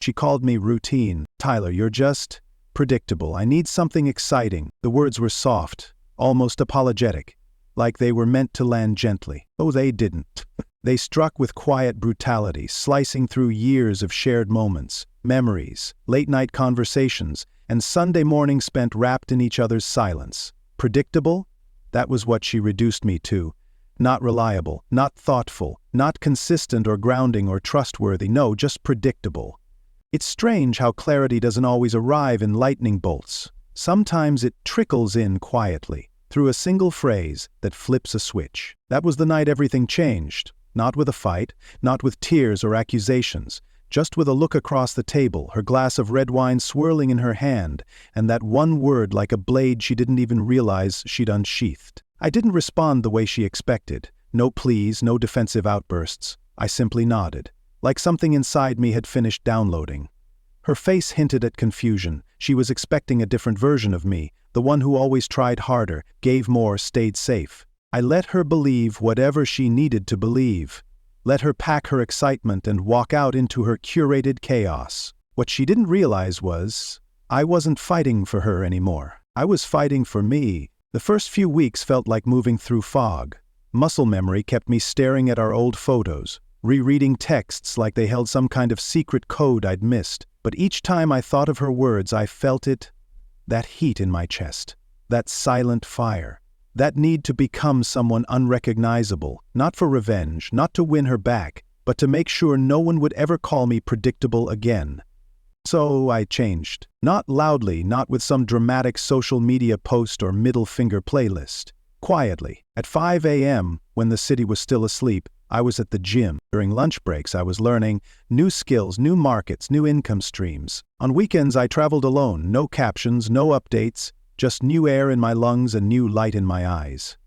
She called me routine. Tyler, you're just predictable. I need something exciting. The words were soft, almost apologetic, like they were meant to land gently. Oh, they didn't. They struck with quiet brutality, slicing through years of shared moments, memories, late-night conversations, and Sunday mornings spent wrapped in each other's silence. Predictable? That was what she reduced me to. Not reliable, not thoughtful, not consistent or grounding or trustworthy, no, just predictable. It's strange how clarity doesn't always arrive in lightning bolts. Sometimes it trickles in quietly, through a single phrase that flips a switch. That was the night everything changed. Not with a fight, not with tears or accusations, just with a look across the table, her glass of red wine swirling in her hand, and that one word like a blade she didn't even realize she'd unsheathed. I didn't respond the way she expected. No pleas, no defensive outbursts. I simply nodded, like something inside me had finished downloading. Her face hinted at confusion. She was expecting a different version of me, the one who always tried harder, gave more, stayed safe. I let her believe whatever she needed to believe. Let her pack her excitement and walk out into her curated chaos. What she didn't realize was, I wasn't fighting for her anymore. I was fighting for me. The first few weeks felt like moving through fog. Muscle memory kept me staring at our old photos, rereading texts like they held some kind of secret code I'd missed. But each time I thought of her words, I felt it, that heat in my chest, that silent fire. That need to become someone unrecognizable, not for revenge, not to win her back, but to make sure no one would ever call me predictable again. So I changed. Not loudly, not with some dramatic social media post or middle finger playlist. Quietly. At 5 a.m., when the city was still asleep, I was at the gym. During lunch breaks, I was learning new skills, new markets, new income streams. On weekends, I traveled alone, no captions, no updates, just new air in my lungs and new light in my eyes.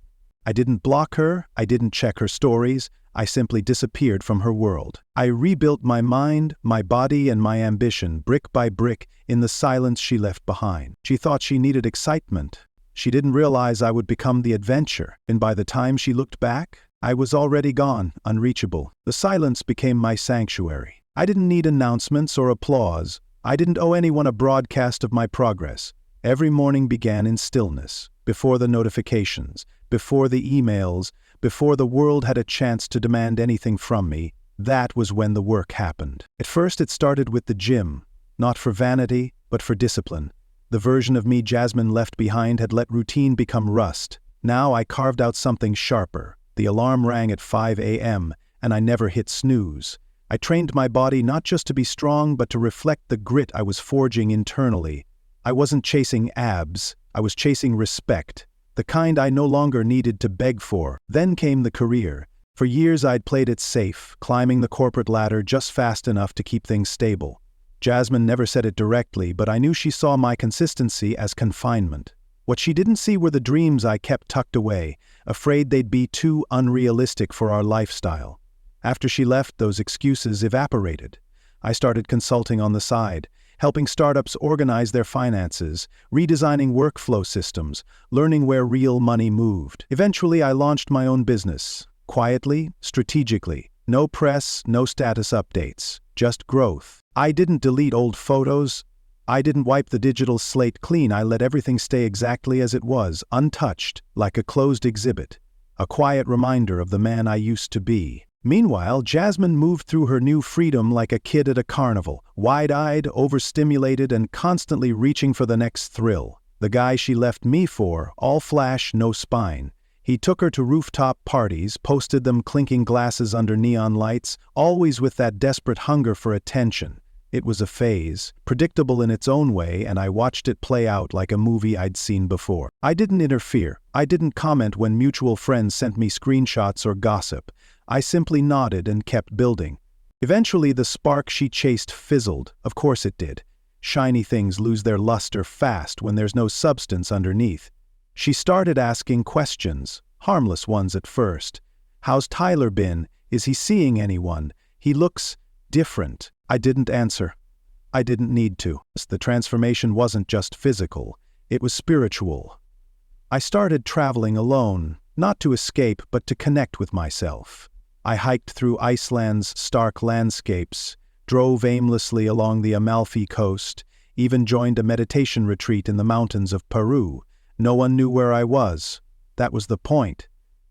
I didn't block her, I didn't check her stories, I simply disappeared from her world. I rebuilt my mind, my body, and my ambition, brick by brick, in the silence she left behind. She thought she needed excitement. She didn't realize I would become the adventure, and by the time she looked back, I was already gone, unreachable. The silence became my sanctuary. I didn't need announcements or applause. I didn't owe anyone a broadcast of my progress. Every morning began in stillness, before the notifications, before the emails, before the world had a chance to demand anything from me. That was when the work happened. At first it started with the gym, not for vanity, but for discipline. The version of me Jasmine left behind had let routine become rust. Now I carved out something sharper. The alarm rang at 5 a.m., and I never hit snooze. I trained my body not just to be strong, but to reflect the grit I was forging internally. I wasn't chasing abs, I was chasing respect, the kind I no longer needed to beg for. Then came the career. For years I'd played it safe, climbing the corporate ladder just fast enough to keep things stable. Jasmine never said it directly, but I knew she saw my consistency as confinement. What she didn't see were the dreams I kept tucked away, afraid they'd be too unrealistic for our lifestyle. After she left, those excuses evaporated. I started consulting on the side, helping startups organize their finances, redesigning workflow systems, learning where real money moved. Eventually, I launched my own business. Quietly, strategically. No press, no status updates. Just growth. I didn't delete old photos. I didn't wipe the digital slate clean. I let everything stay exactly as it was, untouched, like a closed exhibit. A quiet reminder of the man I used to be. Meanwhile, Jasmine moved through her new freedom like a kid at a carnival, wide-eyed, overstimulated, and constantly reaching for the next thrill. The guy she left me for, all flash, no spine. He took her to rooftop parties, posted them clinking glasses under neon lights, always with that desperate hunger for attention. It was a phase, predictable in its own way, and I watched it play out like a movie I'd seen before. I didn't interfere. I didn't comment when mutual friends sent me screenshots or gossip. I simply nodded and kept building. Eventually, the spark she chased fizzled. Of course it did. Shiny things lose their luster fast when there's no substance underneath. She started asking questions, harmless ones at first. How's Tyler been? Is he seeing anyone? He looks different. I didn't answer. I didn't need to. The transformation wasn't just physical. It was spiritual. I started traveling alone, not to escape, but to connect with myself. I hiked through Iceland's stark landscapes, drove aimlessly along the Amalfi Coast, even joined a meditation retreat in the mountains of Peru. No one knew where I was. That was the point.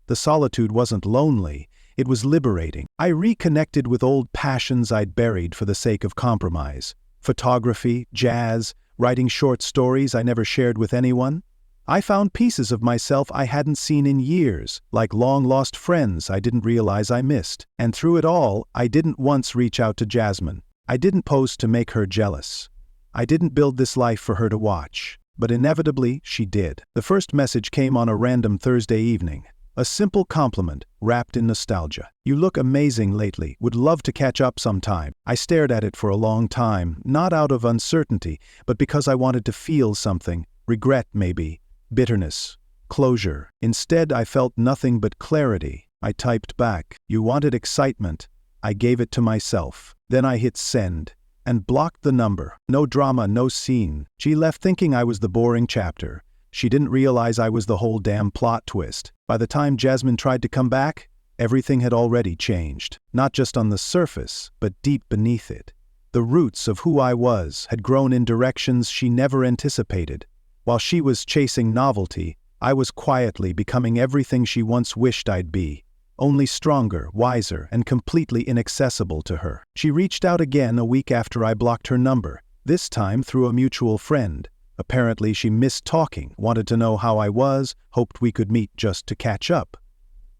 The solitude wasn't lonely, it was liberating. I reconnected with old passions I'd buried for the sake of compromise. Photography, jazz, writing short stories I never shared with anyone. I found pieces of myself I hadn't seen in years, like long-lost friends I didn't realize I missed. And through it all, I didn't once reach out to Jasmine. I didn't post to make her jealous. I didn't build this life for her to watch. But inevitably, she did. The first message came on a random Thursday evening. A simple compliment, wrapped in nostalgia. "You look amazing lately. Would love to catch up sometime." I stared at it for a long time, not out of uncertainty, but because I wanted to feel something. Regret, maybe. Bitterness. Closure. Instead, I felt nothing but clarity. I typed back, "You wanted excitement." I gave it to myself. Then I hit send. And blocked the number. No drama, no scene. She left thinking I was the boring chapter. She didn't realize I was the whole damn plot twist. By the time Jasmine tried to come back, everything had already changed. Not just on the surface, but deep beneath it. The roots of who I was had grown in directions she never anticipated. While she was chasing novelty, I was quietly becoming everything she once wished I'd be. Only stronger, wiser, and completely inaccessible to her. She reached out again a week after I blocked her number, this time through a mutual friend. Apparently she missed talking, wanted to know how I was, hoped we could meet just to catch up.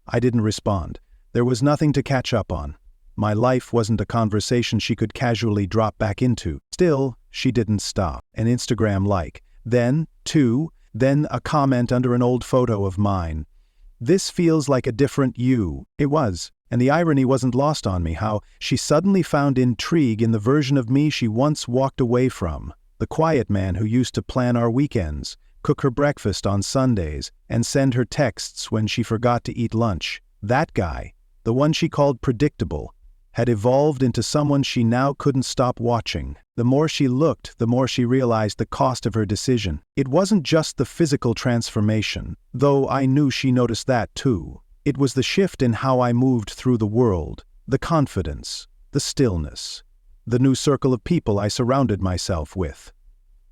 I didn't respond. There was nothing to catch up on. My life wasn't a conversation she could casually drop back into. Still, she didn't stop. An Instagram like. Then, two, then a comment under an old photo of mine. "This feels like a different you." It was, and the irony wasn't lost on me how she suddenly found intrigue in the version of me she once walked away from. The quiet man who used to plan our weekends, cook her breakfast on Sundays, and send her texts when she forgot to eat lunch. That guy, the one she called predictable, had evolved into someone she now couldn't stop watching. The more she looked, the more she realized the cost of her decision. It wasn't just the physical transformation, though I knew she noticed that too. It was the shift in how I moved through the world, the confidence, the stillness, the new circle of people I surrounded myself with.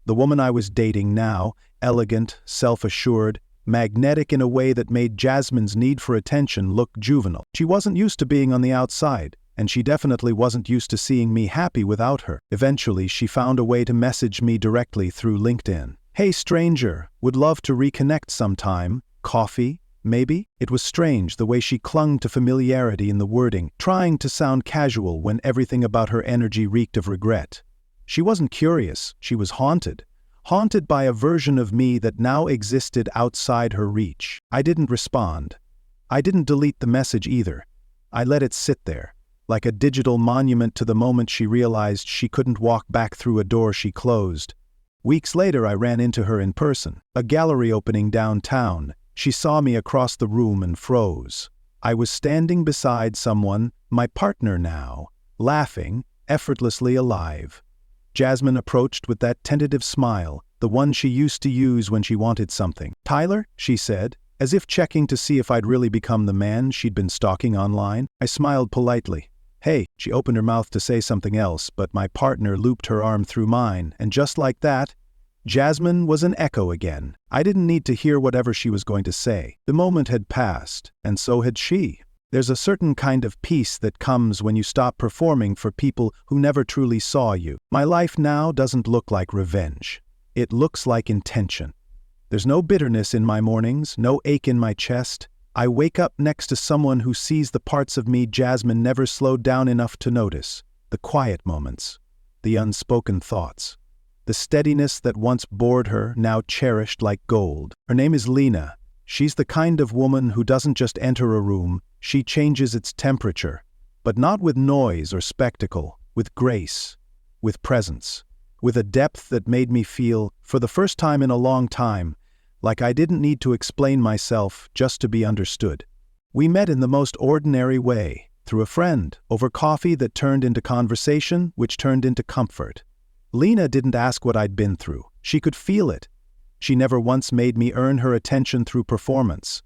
The woman I was dating now, elegant, self-assured, magnetic in a way that made Jasmine's need for attention look juvenile. She wasn't used to being on the outside, and she definitely wasn't used to seeing me happy without her. Eventually, she found a way to message me directly through LinkedIn. "Hey stranger, would love to reconnect sometime. Coffee, maybe?" It was strange the way she clung to familiarity in the wording, trying to sound casual when everything about her energy reeked of regret. She wasn't curious, she was haunted. Haunted by a version of me that now existed outside her reach. I didn't respond. I didn't delete the message either. I let it sit there, like a digital monument to the moment she realized she couldn't walk back through a door she closed. Weeks later I ran into her in person, a gallery opening downtown. She saw me across the room and froze. I was standing beside someone, my partner now, laughing, effortlessly alive. Jasmine approached with that tentative smile, the one she used to use when she wanted something. "Tyler?" she said, as if checking to see if I'd really become the man she'd been stalking online. I smiled politely. "Hey," she opened her mouth to say something else, but my partner looped her arm through mine, and just like that, Jasmine was an echo again. I didn't need to hear whatever she was going to say. The moment had passed, and so had she. There's a certain kind of peace that comes when you stop performing for people who never truly saw you. My life now doesn't look like revenge. It looks like intention. There's no bitterness in my mornings, no ache in my chest. I wake up next to someone who sees the parts of me Jasmine never slowed down enough to notice. The quiet moments. The unspoken thoughts. The steadiness that once bored her, now cherished like gold. Her name is Lena. She's the kind of woman who doesn't just enter a room, she changes its temperature. But not with noise or spectacle, with grace, with presence, with a depth that made me feel, for the first time in a long time, like I didn't need to explain myself just to be understood. We met in the most ordinary way, through a friend, over coffee that turned into conversation, which turned into comfort. Lena didn't ask what I'd been through. She could feel it. She never once made me earn her attention through performance.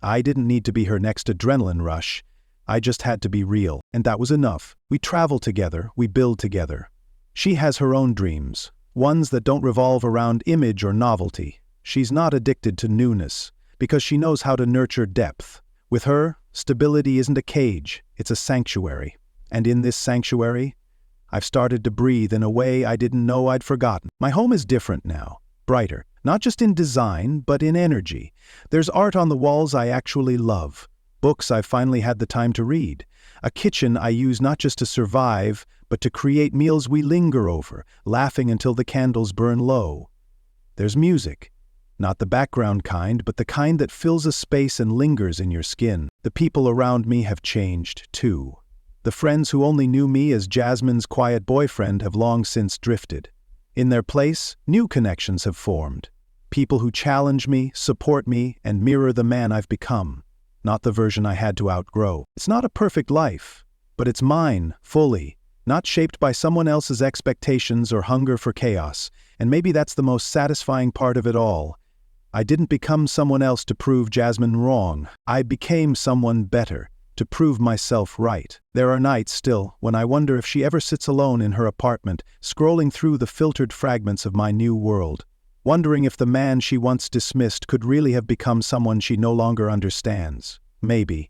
I didn't need to be her next adrenaline rush. I just had to be real, and that was enough. We travel together, we build together. She has her own dreams, ones that don't revolve around image or novelty. She's not addicted to newness, because she knows how to nurture depth. With her, stability isn't a cage, it's a sanctuary. And in this sanctuary, I've started to breathe in a way I didn't know I'd forgotten. My home is different now, brighter, not just in design, but in energy. There's art on the walls I actually love, books I've finally had the time to read, a kitchen I use not just to survive, but to create meals we linger over, laughing until the candles burn low. There's music. Not the background kind, but the kind that fills a space and lingers in your skin. The people around me have changed, too. The friends who only knew me as Jasmine's quiet boyfriend have long since drifted. In their place, new connections have formed. People who challenge me, support me, and mirror the man I've become. Not the version I had to outgrow. It's not a perfect life, but it's mine, fully, not shaped by someone else's expectations or hunger for chaos. And maybe that's the most satisfying part of it all. I didn't become someone else to prove Jasmine wrong. I became someone better, to prove myself right. There are nights still when I wonder if she ever sits alone in her apartment, scrolling through the filtered fragments of my new world, wondering if the man she once dismissed could really have become someone she no longer understands. Maybe.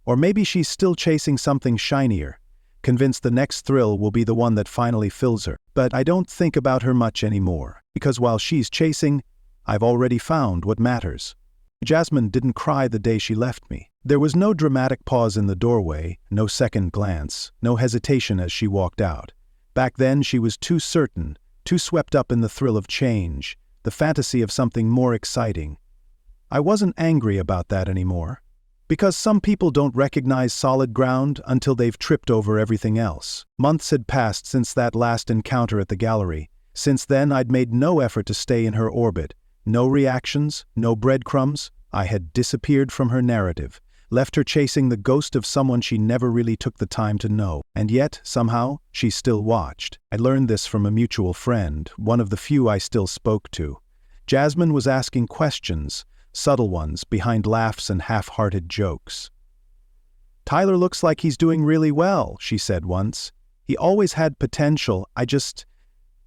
Or maybe she's still chasing something shinier, convinced the next thrill will be the one that finally fills her. But I don't think about her much anymore, because while she's chasing, I've already found what matters. Jasmine didn't cry the day she left me. There was no dramatic pause in the doorway, no second glance, no hesitation as she walked out. Back then she was too certain, too swept up in the thrill of change, the fantasy of something more exciting. I wasn't angry about that anymore, because some people don't recognize solid ground until they've tripped over everything else. Months had passed since that last encounter at the gallery. Since then I'd made no effort to stay in her orbit. No reactions, no breadcrumbs. I had disappeared from her narrative, left her chasing the ghost of someone she never really took the time to know. And yet, somehow, she still watched. I learned this from a mutual friend, one of the few I still spoke to. Jasmine was asking questions, subtle ones, behind laughs and half-hearted jokes. "Tyler looks like he's doing really well," she said once. "He always had potential, I just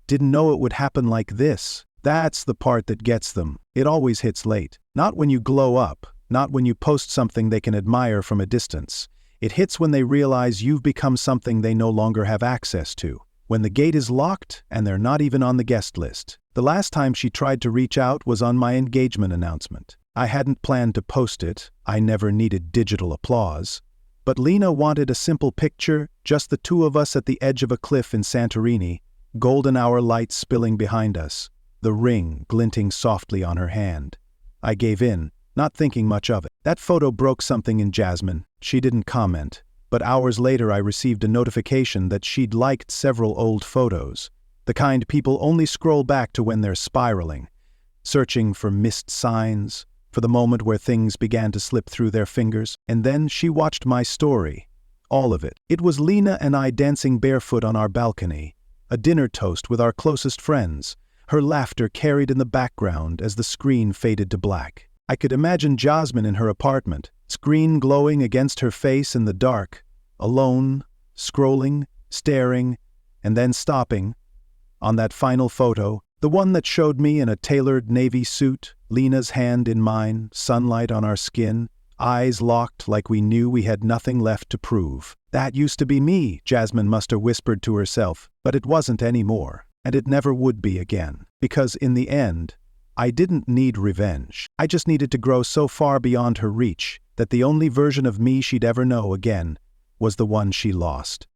didn't know it would happen like this." That's the part that gets them. It always hits late. Not when you glow up, not when you post something they can admire from a distance. It hits when they realize you've become something they no longer have access to. When the gate is locked and they're not even on the guest list. The last time she tried to reach out was on my engagement announcement. I hadn't planned to post it. I never needed digital applause. But Lena wanted a simple picture, just the two of us at the edge of a cliff in Santorini, golden hour light spilling behind us, the ring glinting softly on her hand. I gave in, not thinking much of it. That photo broke something in Jasmine. She didn't comment, but hours later I received a notification that she'd liked several old photos, the kind people only scroll back to when they're spiraling, searching for missed signs, for the moment where things began to slip through their fingers. And then she watched my story. All of it. It was Lena and I dancing barefoot on our balcony, a dinner toast with our closest friends, her laughter carried in the background as the screen faded to black. I could imagine Jasmine in her apartment, screen glowing against her face in the dark, alone, scrolling, staring, and then stopping. On that final photo, the one that showed me in a tailored navy suit, Lena's hand in mine, sunlight on our skin, eyes locked like we knew we had nothing left to prove. That used to be me, Jasmine must have whispered to herself, but it wasn't anymore. And it never would be again. Because in the end, I didn't need revenge. I just needed to grow so far beyond her reach that the only version of me she'd ever know again was the one she lost.